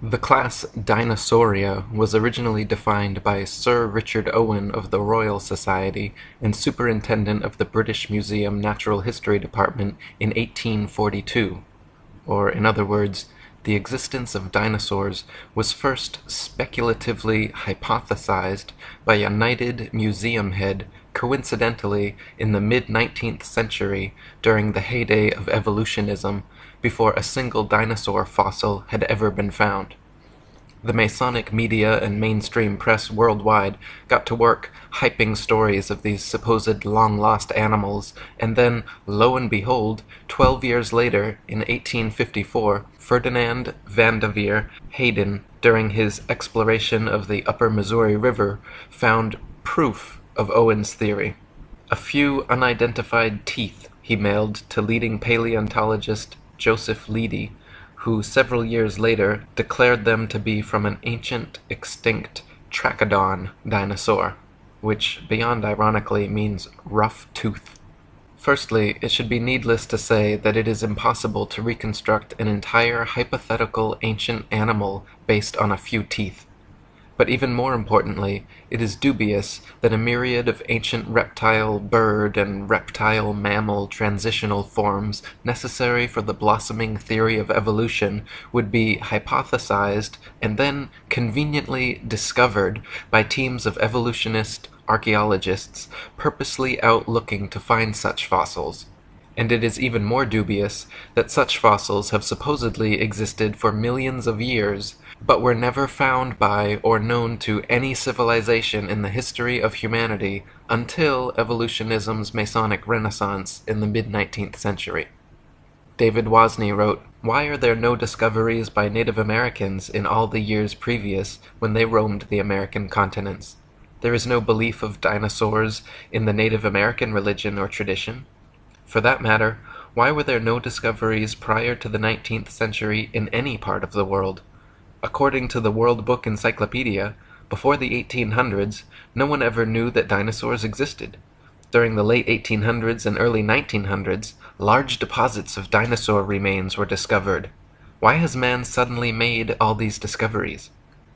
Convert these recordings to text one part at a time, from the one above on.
The class Dinosauria was originally defined by Sir Richard Owen of the Royal Society and Superintendent of the British Museum Natural History Department in 1842, or in other words, the existence of dinosaurs was first speculatively hypothesized by a knighted museum head coincidentally in the mid-19th century during the heyday of evolutionism, before a single dinosaur fossil had ever been found. The Masonic media and mainstream press worldwide got to work hyping stories of these supposed long-lost animals, and then, lo and behold, 12 years later, in 1854, Ferdinand van de Veer Hayden, during his exploration of the upper Missouri River, found proof of Owen's theory. A few unidentified teeth he mailed to leading paleontologist Joseph Leidy, who several years later declared them to be from an ancient, extinct Trachodon dinosaur, which, beyond ironically, means rough tooth. Firstly, it should be needless to say that it is impossible to reconstruct an entire hypothetical ancient animal based on a few teeth. But even more importantly, it is dubious that a myriad of ancient reptile, bird, and reptile mammal transitional forms necessary for the blossoming theory of evolution would be hypothesized and then conveniently discovered by teams of evolutionist archaeologists purposely out looking to find such fossils. And it is even more dubious that such fossils have supposedly existed for millions of years, but were never found by or known to any civilization in the history of humanity until evolutionism's Masonic Renaissance in the mid-19th century. David Wozni wrote, "Why are there no discoveries by Native Americans in all the years previous when they roamed the American continents? There is no belief of dinosaurs in the Native American religion or tradition. For that matter, why were there no discoveries prior to the 19th century in any part of the world? According to the World Book Encyclopedia, before the 1800s, no one ever knew that dinosaurs existed. During the late 1800s and early 1900s, large deposits of dinosaur remains were discovered. Why has man suddenly made all these discoveries?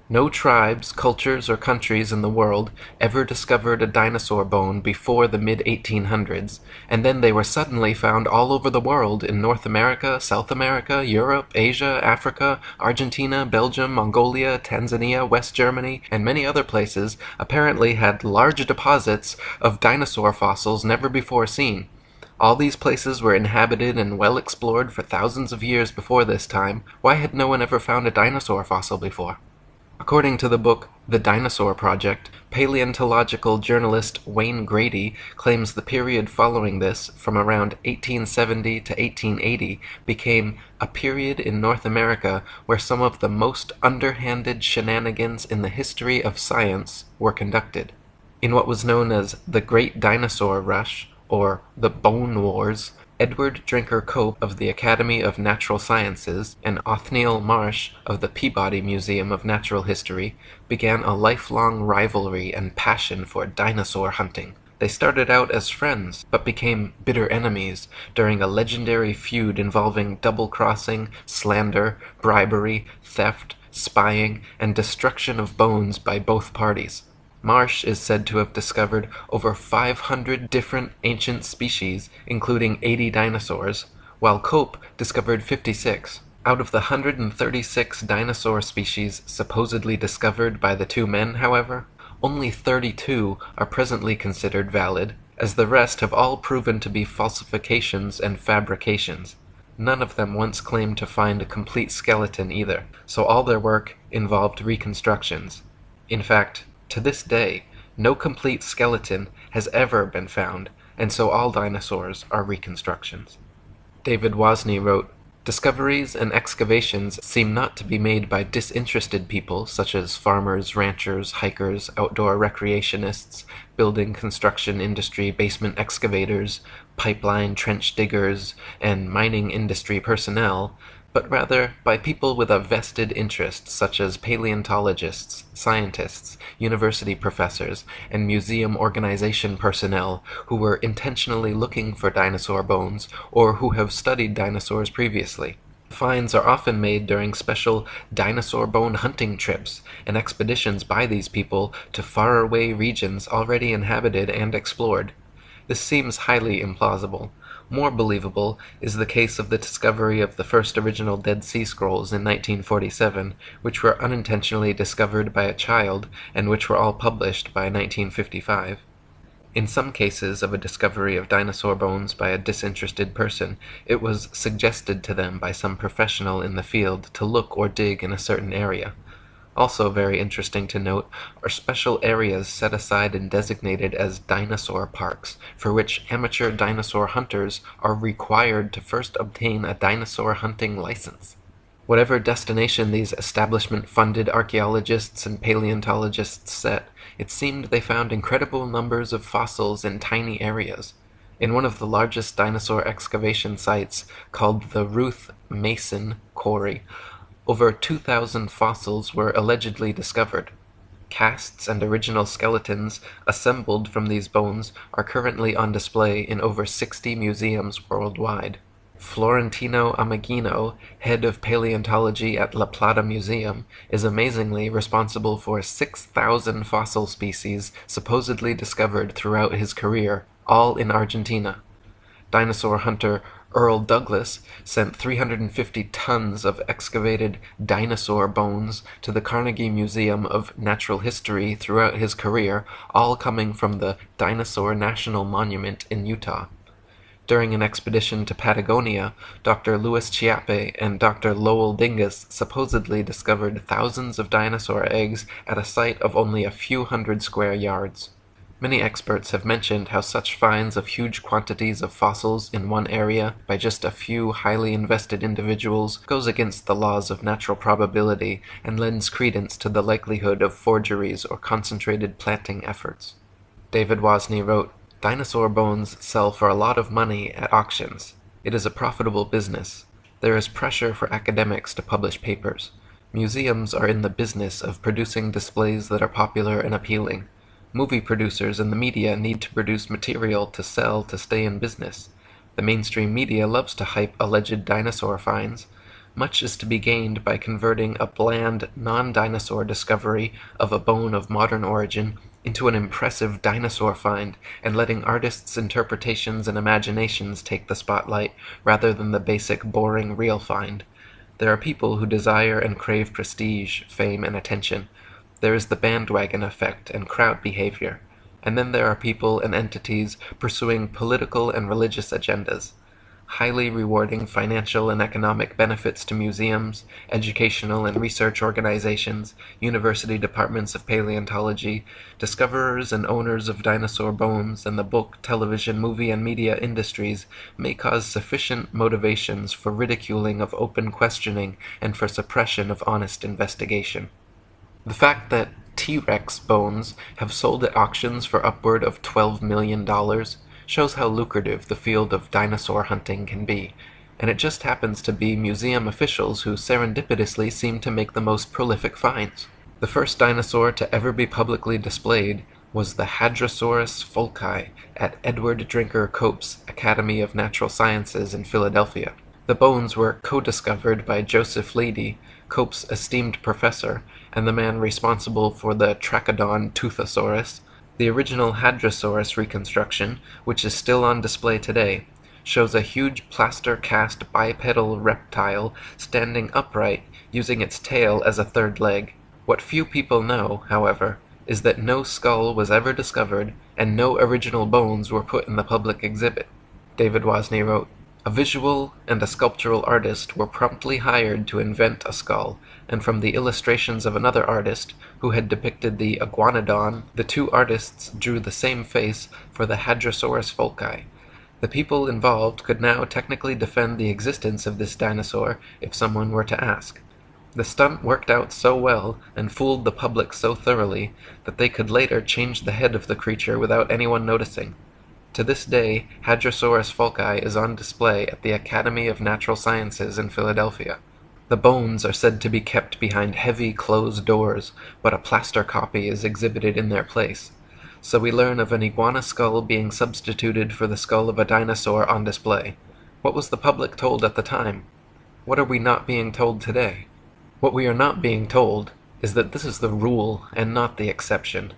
No tribes, cultures, or countries in the world ever discovered a dinosaur bone before the mid-1800s, and then they were suddenly found all over the world in North America, South America, Europe, Asia, Africa, Argentina, Belgium, Mongolia, Tanzania, West Germany, and many other places apparently had large deposits of dinosaur fossils never before seen. All these places were inhabited and well explored for thousands of years before this time. Why had no one ever found a dinosaur fossil before?" According to the book The Dinosaur Project, paleontological journalist Wayne Grady claims the period following this, from around 1870 to 1880, became a period in North America where some of the most underhanded shenanigans in the history of science were conducted. In what was known as the Great Dinosaur Rush, or the Bone Wars, Edward Drinker Cope of the Academy of Natural Sciences and Othniel Marsh of the Peabody Museum of Natural History began a lifelong rivalry and passion for dinosaur hunting. They started out as friends, but became bitter enemies during a legendary feud involving double-crossing, slander, bribery, theft, spying, and destruction of bones by both parties. Marsh is said to have discovered over 500 different ancient species, including 80 dinosaurs, while Cope discovered 56. Out of the 136 dinosaur species supposedly discovered by the two men, however, only 32 are presently considered valid, as the rest have all proven to be falsifications and fabrications. None of them once claimed to find a complete skeleton either, so all their work involved reconstructions. In fact, to this day, no complete skeleton has ever been found, and so all dinosaurs are reconstructions. David Wozni wrote, "Discoveries and excavations seem not to be made by disinterested people such as farmers, ranchers, hikers, outdoor recreationists, building construction industry basement excavators, pipeline trench diggers, and mining industry personnel, but rather by people with a vested interest such as paleontologists, scientists, university professors, and museum organization personnel who were intentionally looking for dinosaur bones or who have studied dinosaurs previously. Finds are often made during special dinosaur bone hunting trips and expeditions by these people to faraway regions already inhabited and explored. This seems highly implausible. More believable is the case of the discovery of the first original Dead Sea Scrolls in 1947, which were unintentionally discovered by a child and which were all published by 1955. In some cases of a discovery of dinosaur bones by a disinterested person, it was suggested to them by some professional in the field to look or dig in a certain area. Also very interesting to note are special areas set aside and designated as dinosaur parks, for which amateur dinosaur hunters are required to first obtain a dinosaur hunting license. Whatever destination these establishment-funded archaeologists and paleontologists set, it seemed they found incredible numbers of fossils in tiny areas. In one of the largest dinosaur excavation sites, called the Ruth Mason Quarry, over 2,000 fossils were allegedly discovered. Casts and original skeletons assembled from these bones are currently on display in over 60 museums worldwide. Florentino Ameghino, head of paleontology at La Plata Museum, is amazingly responsible for 6,000 fossil species supposedly discovered throughout his career, all in Argentina. Dinosaur hunter Earl Douglas sent 350 tons of excavated dinosaur bones to the Carnegie Museum of Natural History throughout his career, all coming from the Dinosaur National Monument in Utah. During an expedition to Patagonia, Dr. Louis Chiappe and Dr. Lowell Dingus supposedly discovered thousands of dinosaur eggs at a site of only a few hundred square yards. Many experts have mentioned how such finds of huge quantities of fossils in one area by just a few highly invested individuals goes against the laws of natural probability and lends credence to the likelihood of forgeries or concentrated planting efforts. David Wozni wrote, "Dinosaur bones sell for a lot of money at auctions. It is a profitable business. There is pressure for academics to publish papers. Museums are in the business of producing displays that are popular and appealing. Movie producers and the media need to produce material to sell to stay in business. The mainstream media loves to hype alleged dinosaur finds. Much is to be gained by converting a bland, non-dinosaur discovery of a bone of modern origin into an impressive dinosaur find, and letting artists' interpretations and imaginations take the spotlight, rather than the basic, boring, real find. There are people who desire and crave prestige, fame, and attention. There is the bandwagon effect and crowd behavior. And then there are people and entities pursuing political and religious agendas. Highly rewarding financial and economic benefits to museums, educational and research organizations, university departments of paleontology, discoverers and owners of dinosaur bones, and the book, television, movie, and media industries may cause sufficient motivations for ridiculing of open questioning and for suppression of honest investigation. The fact that T-Rex bones have sold at auctions for upward of $12 million shows how lucrative the field of dinosaur hunting can be, and it just happens to be museum officials who serendipitously seem to make the most prolific finds. The first dinosaur to ever be publicly displayed was the Hadrosaurus folci at Edward Drinker Cope's Academy of Natural Sciences in Philadelphia. The bones were co-discovered by Joseph Leidy, Cope's esteemed professor, and the man responsible for the Trachodon Toothosaurus. The original Hadrosaurus reconstruction, which is still on display today, shows a huge plaster-cast bipedal reptile standing upright, using its tail as a third leg. What few people know, however, is that no skull was ever discovered, and no original bones were put in the public exhibit. David Wozni wrote, "A visual and a sculptural artist were promptly hired to invent a skull, and from the illustrations of another artist, who had depicted the iguanodon, the two artists drew the same face for the Hadrosaurus folci. The people involved could now technically defend the existence of this dinosaur if someone were to ask. The stunt worked out so well and fooled the public so thoroughly that they could later change the head of the creature without anyone noticing. To this day, Hadrosaurus folci is on display at the Academy of Natural Sciences in Philadelphia. The bones are said to be kept behind heavy closed doors, but a plaster copy is exhibited in their place. So we learn of an iguana skull being substituted for the skull of a dinosaur on display. What was the public told at the time? What are we not being told today? What we are not being told is that this is the rule and not the exception.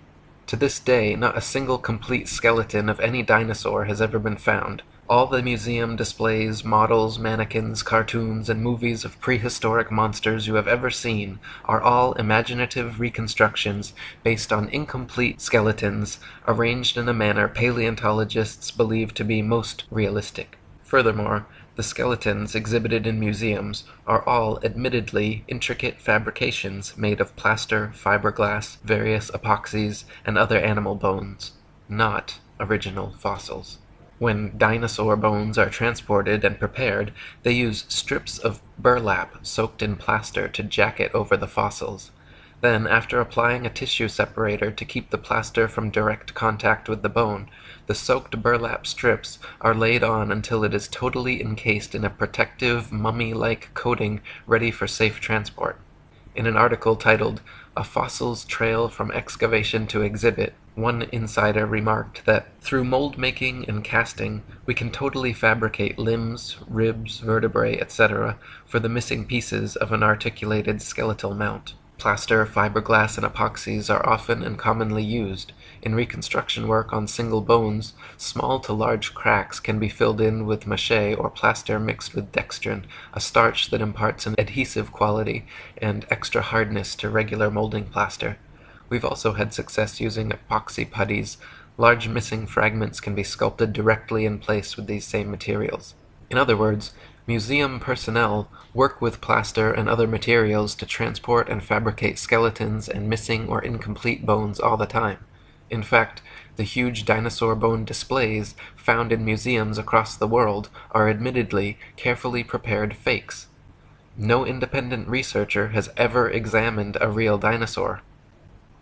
To this day, not a single complete skeleton of any dinosaur has ever been found. All the museum displays, models, mannequins, cartoons, and movies of prehistoric monsters you have ever seen are all imaginative reconstructions based on incomplete skeletons arranged in a manner paleontologists believe to be most realistic. Furthermore, the skeletons exhibited in museums are all admittedly intricate fabrications made of plaster, fiberglass, various epoxies, and other animal bones, not original fossils. When dinosaur bones are transported and prepared, they use strips of burlap soaked in plaster to jacket over the fossils. Then, after applying a tissue separator to keep the plaster from direct contact with the bone, the soaked burlap strips are laid on until it is totally encased in a protective, mummy-like coating ready for safe transport. In an article titled, "A Fossil's Trail from Excavation to Exhibit," one insider remarked that, "Through mold making and casting, we can totally fabricate limbs, ribs, vertebrae, etc. for the missing pieces of an articulated skeletal mount." Plaster, fiberglass, and epoxies are often and commonly used. In reconstruction work on single bones, small to large cracks can be filled in with mache or plaster mixed with dextrin, a starch that imparts an adhesive quality and extra hardness to regular molding plaster. We've also had success using epoxy putties. Large missing fragments can be sculpted directly in place with these same materials. In other words, museum personnel work with plaster and other materials to transport and fabricate skeletons and missing or incomplete bones all the time. In fact, the huge dinosaur bone displays found in museums across the world are admittedly carefully prepared fakes. No independent researcher has ever examined a real dinosaur.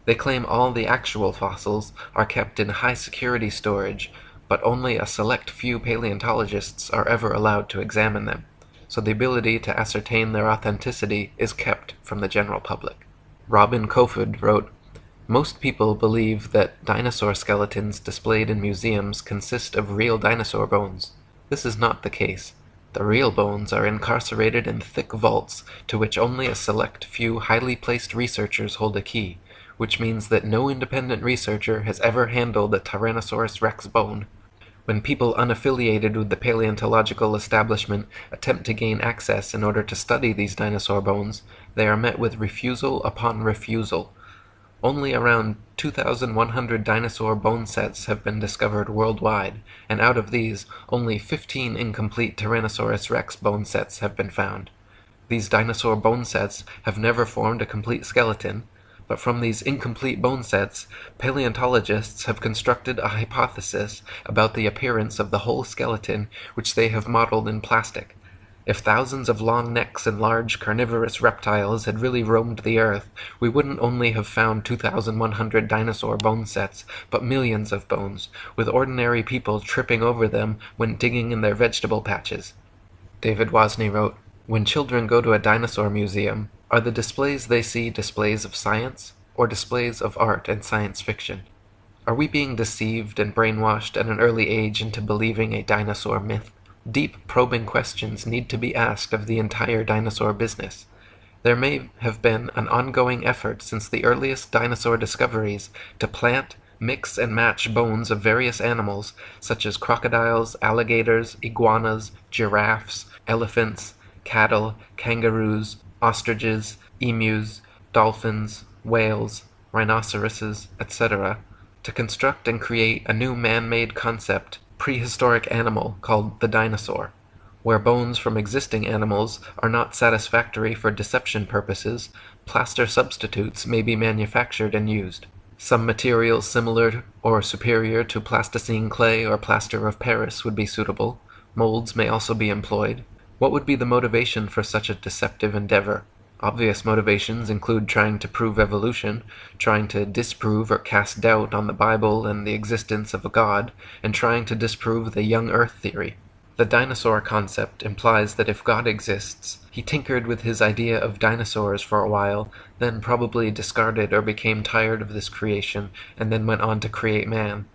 They claim all the actual fossils are kept in high-security storage, but only a select few paleontologists are ever allowed to examine them, so the ability to ascertain their authenticity is kept from the general public. Robin Kofod wrote, "Most people believe that dinosaur skeletons displayed in museums consist of real dinosaur bones. This is not the case. The real bones are incarcerated in thick vaults to which only a select few highly placed researchers hold a key, which means that no independent researcher has ever handled a Tyrannosaurus rex bone. When people unaffiliated with the paleontological establishment attempt to gain access in order to study these dinosaur bones, they are met with refusal upon refusal. Only around 2,100 dinosaur bone sets have been discovered worldwide, and out of these, only 15 incomplete Tyrannosaurus rex bone sets have been found. These dinosaur bone sets have never formed a complete skeleton, but from these incomplete bone sets, paleontologists have constructed a hypothesis about the appearance of the whole skeleton which they have modeled in plastic. If thousands of long necks and large carnivorous reptiles had really roamed the earth, we wouldn't only have found 2,100 dinosaur bone sets, but millions of bones, with ordinary people tripping over them when digging in their vegetable patches." David Wozni wrote, "When children go to a dinosaur museum, are the displays they see displays of science, or displays of art and science fiction? Are we being deceived and brainwashed at an early age into believing a dinosaur myth? Deep, probing questions need to be asked of the entire dinosaur business. There may have been an ongoing effort since the earliest dinosaur discoveries to plant, mix, and match bones of various animals, such as crocodiles, alligators, iguanas, giraffes, elephants, cattle, kangaroos, ostriches, emus, dolphins, whales, rhinoceroses, etc., to construct and create a new man-made concept, prehistoric animal called the dinosaur. Where bones from existing animals are not satisfactory for deception purposes, plaster substitutes may be manufactured and used. Some materials similar or superior to plasticine clay or plaster of Paris would be suitable. Molds may also be employed. What would be the motivation for such a deceptive endeavor? Obvious motivations include trying to prove evolution, trying to disprove or cast doubt on the Bible and the existence of a God, and trying to disprove the young Earth theory. The dinosaur concept implies that if God exists, he tinkered with his idea of dinosaurs for a while, then probably discarded or became tired of this creation, and then went on to create man.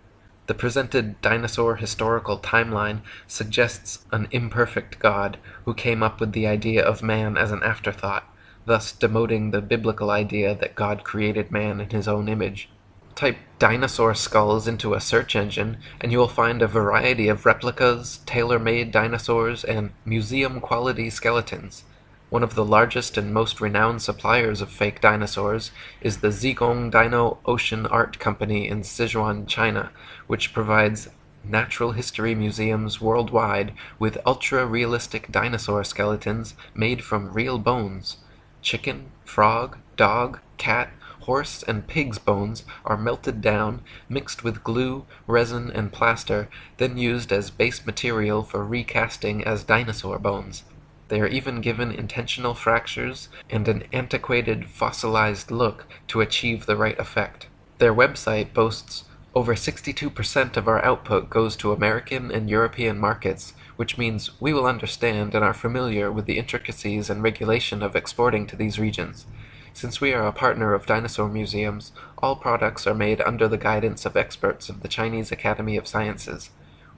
The presented dinosaur historical timeline suggests an imperfect God who came up with the idea of man as an afterthought, thus demoting the biblical idea that God created man in his own image. Type dinosaur skulls into a search engine, and you will find a variety of replicas, tailor-made dinosaurs, and museum-quality skeletons. One of the largest and most renowned suppliers of fake dinosaurs is the Zigong Dino Ocean Art Company in Sichuan, China, which provides natural history museums worldwide with ultra-realistic dinosaur skeletons made from real bones. Chicken, frog, dog, cat, horse, and pig's bones are melted down, mixed with glue, resin, and plaster, then used as base material for recasting as dinosaur bones. They are even given intentional fractures and an antiquated, fossilized look to achieve the right effect. Their website boasts over 62% of our output goes to American and European markets, which means we will understand and are familiar with the intricacies and regulation of exporting to these regions. Since we are a partner of dinosaur museums, all products are made under the guidance of experts of the Chinese Academy of Sciences.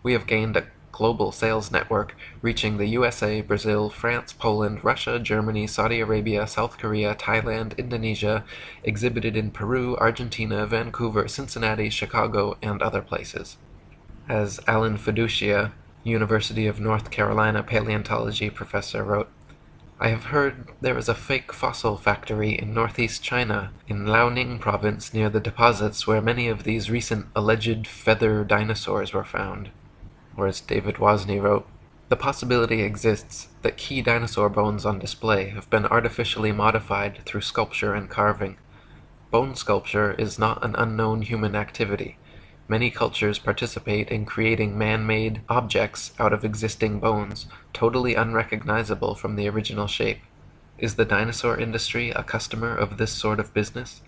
We have gained a global sales network reaching the USA, Brazil, France, Poland, Russia, Germany, Saudi Arabia, South Korea, Thailand, Indonesia, exhibited in Peru, Argentina, Vancouver, Cincinnati, Chicago, and other places. As Alan Fiducia, University of North Carolina paleontology professor, wrote, I have heard there is a fake fossil factory in northeast China, in Liaoning province near the deposits where many of these recent alleged feather dinosaurs were found. Or as David Wozni wrote, the possibility exists that key dinosaur bones on display have been artificially modified through sculpture and carving. Bone sculpture is not an unknown human activity. Many cultures participate in creating man-made objects out of existing bones, totally unrecognizable from the original shape. Is the dinosaur industry a customer of this sort of business?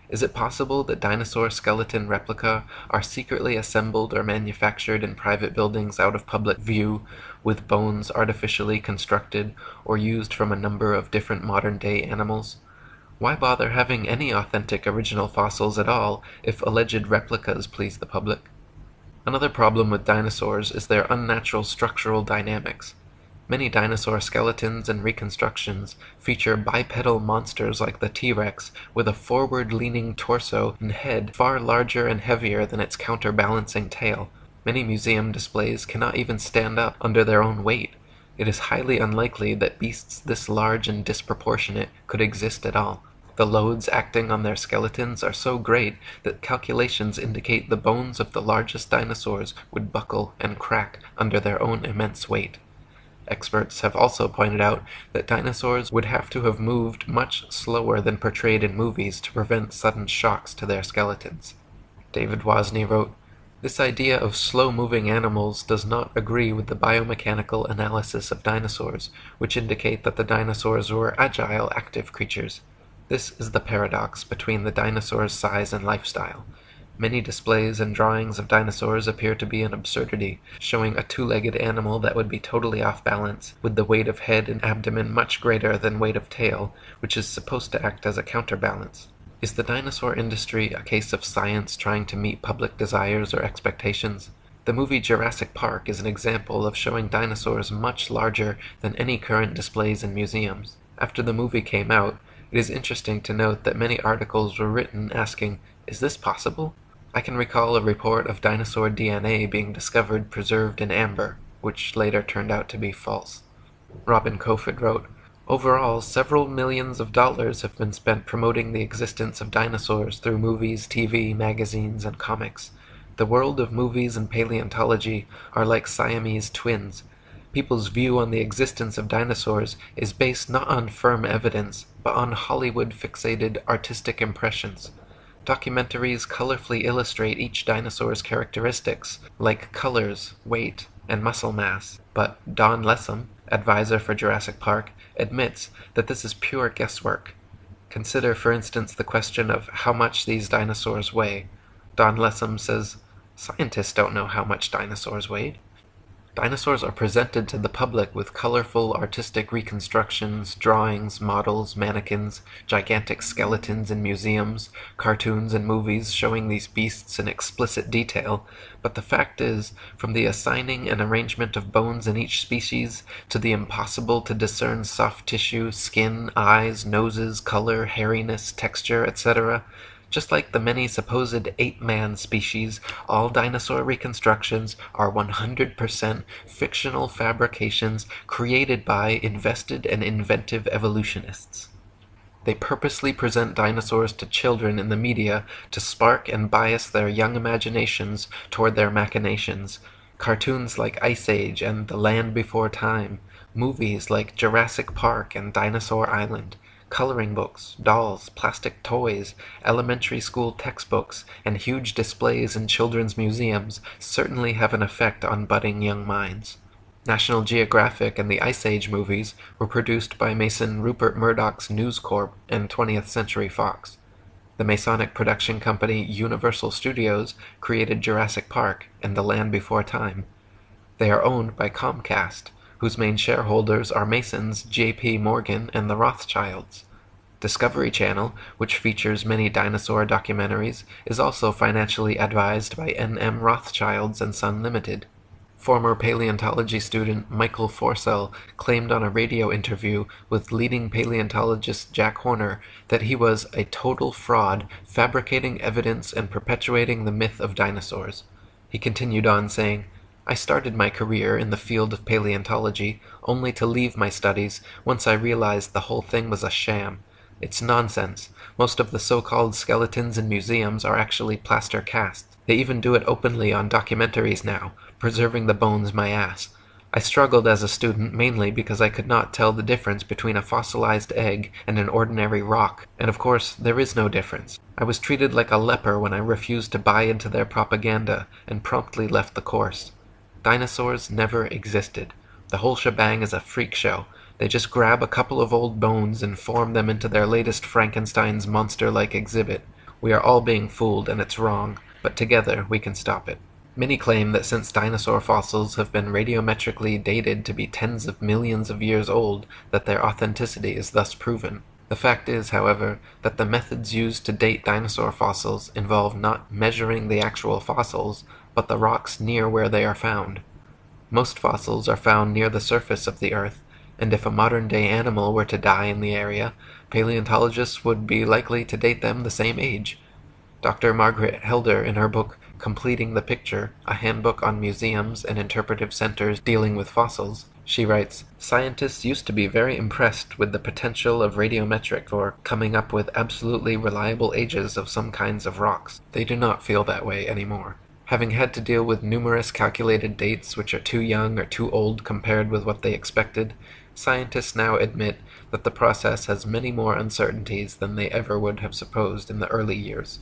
Is it possible that dinosaur skeleton replica are secretly assembled or manufactured in private buildings out of public view, with bones artificially constructed or used from a number of different modern-day animals? Why bother having any authentic original fossils at all if alleged replicas please the public? Another problem with dinosaurs is their unnatural structural dynamics. Many dinosaur skeletons and reconstructions feature bipedal monsters like the T-Rex with a forward-leaning torso and head far larger and heavier than its counterbalancing tail. Many museum displays cannot even stand up under their own weight. It is highly unlikely that beasts this large and disproportionate could exist at all. The loads acting on their skeletons are so great that calculations indicate the bones of the largest dinosaurs would buckle and crack under their own immense weight. Experts have also pointed out that dinosaurs would have to have moved much slower than portrayed in movies to prevent sudden shocks to their skeletons. David Wozni wrote, this idea of slow-moving animals does not agree with the biomechanical analysis of dinosaurs, which indicate that the dinosaurs were agile, active creatures. This is the paradox between the dinosaur's size and lifestyle. Many displays and drawings of dinosaurs appear to be an absurdity, showing a two-legged animal that would be totally off balance, with the weight of head and abdomen much greater than weight of tail, which is supposed to act as a counterbalance. Is the dinosaur industry a case of science trying to meet public desires or expectations? The movie Jurassic Park is an example of showing dinosaurs much larger than any current displays in museums. After the movie came out, it is interesting to note that many articles were written asking, is this possible? I can recall a report of dinosaur DNA being discovered preserved in amber, which later turned out to be false. Robin Kofod wrote, overall, several millions of dollars have been spent promoting the existence of dinosaurs through movies, TV, magazines, and comics. The world of movies and paleontology are like Siamese twins. People's view on the existence of dinosaurs is based not on firm evidence, but on Hollywood-fixated artistic impressions. Documentaries colorfully illustrate each dinosaur's characteristics, like colors, weight, and muscle mass. But Don Lessam, advisor for Jurassic Park, admits that this is pure guesswork. Consider, for instance, the question of how much these dinosaurs weigh. Don Lessam says, scientists don't know how much dinosaurs weighed. Dinosaurs are presented to the public with colorful artistic reconstructions, drawings, models, mannequins, gigantic skeletons in museums, cartoons and movies showing these beasts in explicit detail, but the fact is, from the assigning and arrangement of bones in each species, to the impossible to discern soft tissue, skin, eyes, noses, color, hairiness, texture, etc., just like the many supposed ape-man species, all dinosaur reconstructions are 100% fictional fabrications created by invested and inventive evolutionists. They purposely present dinosaurs to children in the media to spark and bias their young imaginations toward their machinations. Cartoons like Ice Age and The Land Before Time, movies like Jurassic Park and Dinosaur Island, coloring books, dolls, plastic toys, elementary school textbooks, and huge displays in children's museums certainly have an effect on budding young minds. National Geographic and the Ice Age movies were produced by Mason Rupert Murdoch's News Corp and 20th Century Fox. The Masonic production company Universal Studios created Jurassic Park and The Land Before Time. They are owned by Comcast, whose main shareholders are Masons J.P. Morgan and the Rothschilds. Discovery Channel, which features many dinosaur documentaries, is also financially advised by N.M. Rothschilds and Son Limited. Former paleontology student Michael Forsell claimed on a radio interview with leading paleontologist Jack Horner that he was a total fraud, fabricating evidence and perpetuating the myth of dinosaurs. He continued on saying, "I started my career in the field of paleontology only to leave my studies once I realized the whole thing was a sham. It's nonsense. Most of the so-called skeletons in museums are actually plaster casts. They even do it openly on documentaries now, preserving the bones my ass. I struggled as a student mainly because I could not tell the difference between a fossilized egg and an ordinary rock, and of course there is no difference. I was treated like a leper when I refused to buy into their propaganda and promptly left the course. Dinosaurs never existed. The whole shebang is a freak show. They just grab a couple of old bones and form them into their latest Frankenstein's monster-like exhibit. We are all being fooled, and it's wrong, but together we can stop it." Many claim that since dinosaur fossils have been radiometrically dated to be tens of millions of years old, that their authenticity is thus proven. The fact is, however, that the methods used to date dinosaur fossils involve not measuring the actual fossils, but the rocks near where they are found. Most fossils are found near the surface of the Earth, and if a modern-day animal were to die in the area, paleontologists would be likely to date them the same age. Dr. Margaret Helder, in her book Completing the Picture, a handbook on museums and interpretive centers dealing with fossils, she writes, "Scientists used to be very impressed with the potential of radiometric for coming up with absolutely reliable ages of some kinds of rocks. They do not feel that way anymore. Having had to deal with numerous calculated dates which are too young or too old compared with what they expected, scientists now admit that the process has many more uncertainties than they ever would have supposed in the early years.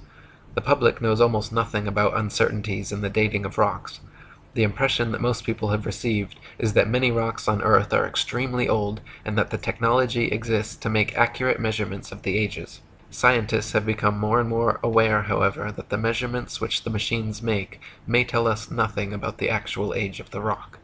The public knows almost nothing about uncertainties in the dating of rocks. The impression that most people have received is that many rocks on Earth are extremely old and that the technology exists to make accurate measurements of the ages. Scientists have become more and more aware, however, that the measurements which the machines make may tell us nothing about the actual age of the rock."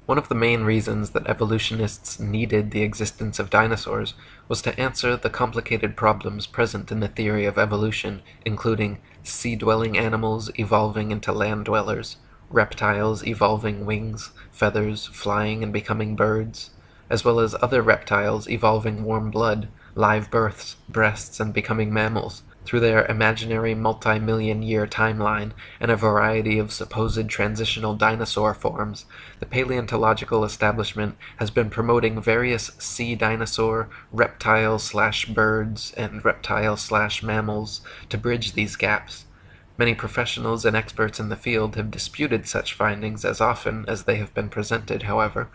One of the main reasons that evolutionists needed the existence of dinosaurs was to answer the complicated problems present in the theory of evolution, including sea-dwelling animals evolving into land-dwellers, reptiles evolving wings, feathers, flying and becoming birds, as well as other reptiles evolving warm blood, live births, breasts, and becoming mammals, through their imaginary multi-million-year timeline and a variety of supposed transitional dinosaur forms. The paleontological establishment has been promoting various sea dinosaur, reptile/birds, and reptile/mammals to bridge these gaps. Many professionals and experts in the field have disputed such findings as often as they have been presented, however.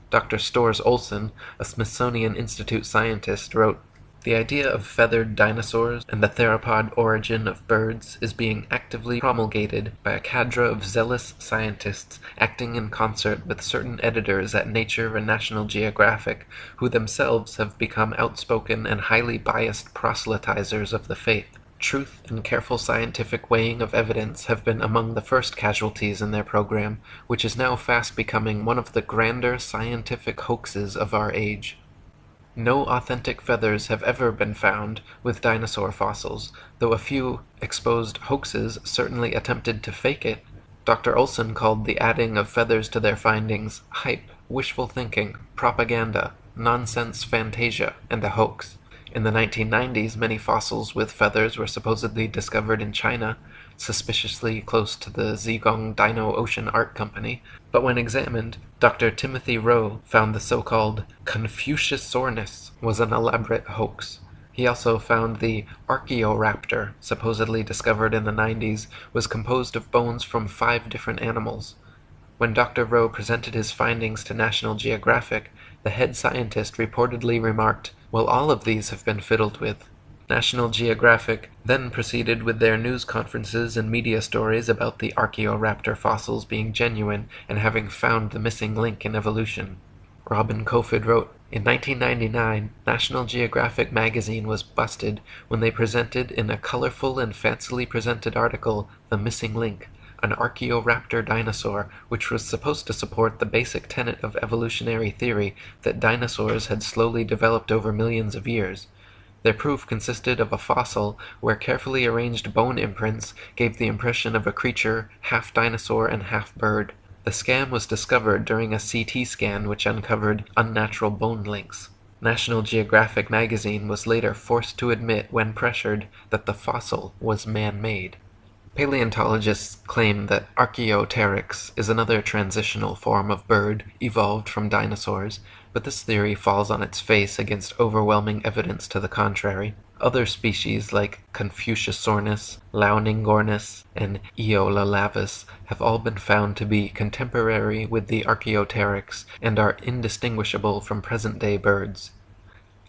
Dr. Storrs Olson, a Smithsonian Institute scientist, wrote, "The idea of feathered dinosaurs and the theropod origin of birds is being actively promulgated by a cadre of zealous scientists acting in concert with certain editors at Nature and National Geographic, who themselves have become outspoken and highly biased proselytizers of the faith. Truth and careful scientific weighing of evidence have been among the first casualties in their program, which is now fast becoming one of the grander scientific hoaxes of our age. No authentic feathers have ever been found with dinosaur fossils, though a few exposed hoaxes certainly attempted to fake it. Dr. Olson called the adding of feathers to their findings hype, wishful thinking, propaganda, nonsense fantasia, and a hoax. In the 1990s, many fossils with feathers were supposedly discovered in China, suspiciously close to the Zhejiang Dino Ocean Art Company, but when examined, Dr. Timothy Rowe found the so-called Confuciusaurus was an elaborate hoax. He also found the Archaeoraptor, supposedly discovered in the 90s, was composed of bones from 5 different animals. When Dr. Rowe presented his findings to National Geographic, the head scientist reportedly remarked, "Well, all of these have been fiddled with." National Geographic then proceeded with their news conferences and media stories about the Archaeoraptor fossils being genuine and having found the missing link in evolution. Robin Kofod wrote, "In 1999, National Geographic magazine was busted when they presented in a colorful and fancily presented article The Missing Link, an Archaeoraptor dinosaur which was supposed to support the basic tenet of evolutionary theory that dinosaurs had slowly developed over millions of years. Their proof consisted of a fossil where carefully arranged bone imprints gave the impression of a creature half dinosaur and half bird. The scam was discovered during a CT scan which uncovered unnatural bone links. National Geographic magazine was later forced to admit, when pressured, that the fossil was man-made." Paleontologists claim that Archaeopteryx is another transitional form of bird evolved from dinosaurs, but this theory falls on its face against overwhelming evidence to the contrary. Other species like Confuciusaurus, Launingornis, and Eolalavis have all been found to be contemporary with the Archaeopteryx and are indistinguishable from present-day birds.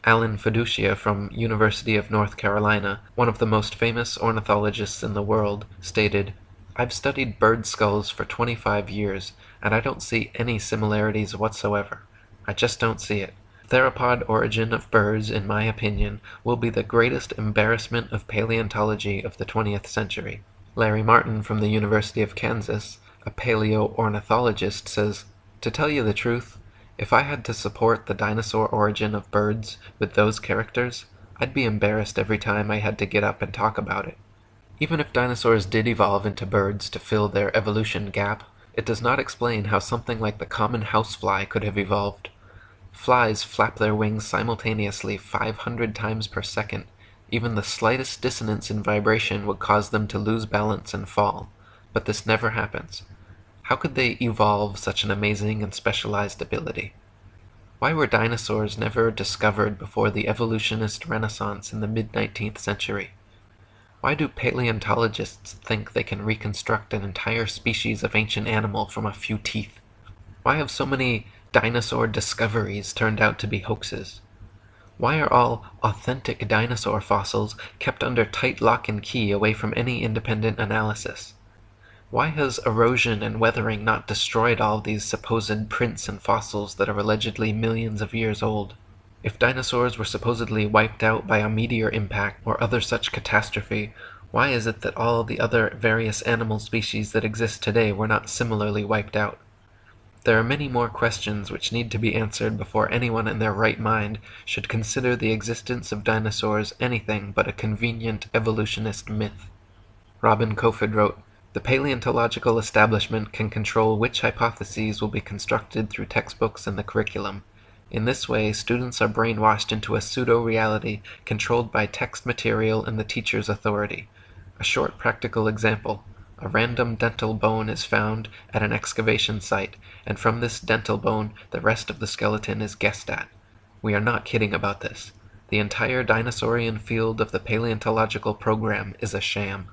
Alan Fiducia from University of North Carolina, one of the most famous ornithologists in the world, stated, "I've studied bird skulls for 25 years, and I don't see any similarities whatsoever. I just don't see it. Theropod origin of birds, in my opinion, will be the greatest embarrassment of paleontology of the 20th century." Larry Martin from the University of Kansas, a paleoornithologist, says, "To tell you the truth, if I had to support the dinosaur origin of birds with those characters, I'd be embarrassed every time I had to get up and talk about it." Even if dinosaurs did evolve into birds to fill their evolution gap, it does not explain how something like the common housefly could have evolved. Flies flap their wings simultaneously 500 times per second. Even the slightest dissonance in vibration would cause them to lose balance and fall. But this never happens. How could they evolve such an amazing and specialized ability? Why were dinosaurs never discovered before the evolutionist renaissance in the mid-19th century? Why do paleontologists think they can reconstruct an entire species of ancient animal from a few teeth? Why have so many dinosaur discoveries turned out to be hoaxes? Why are all authentic dinosaur fossils kept under tight lock and key away from any independent analysis? Why has erosion and weathering not destroyed all these supposed prints and fossils that are allegedly millions of years old? If dinosaurs were supposedly wiped out by a meteor impact or other such catastrophe, why is it that all the other various animal species that exist today were not similarly wiped out? There are many more questions which need to be answered before anyone in their right mind should consider the existence of dinosaurs anything but a convenient evolutionist myth. Robin Kofod wrote, "The paleontological establishment can control which hypotheses will be constructed through textbooks and the curriculum. In this way, students are brainwashed into a pseudo-reality controlled by text material and the teacher's authority. A short practical example. A random dental bone is found at an excavation site, and from this dental bone, the rest of the skeleton is guessed at. We are not kidding about this. The entire dinosaurian field of the paleontological program is a sham."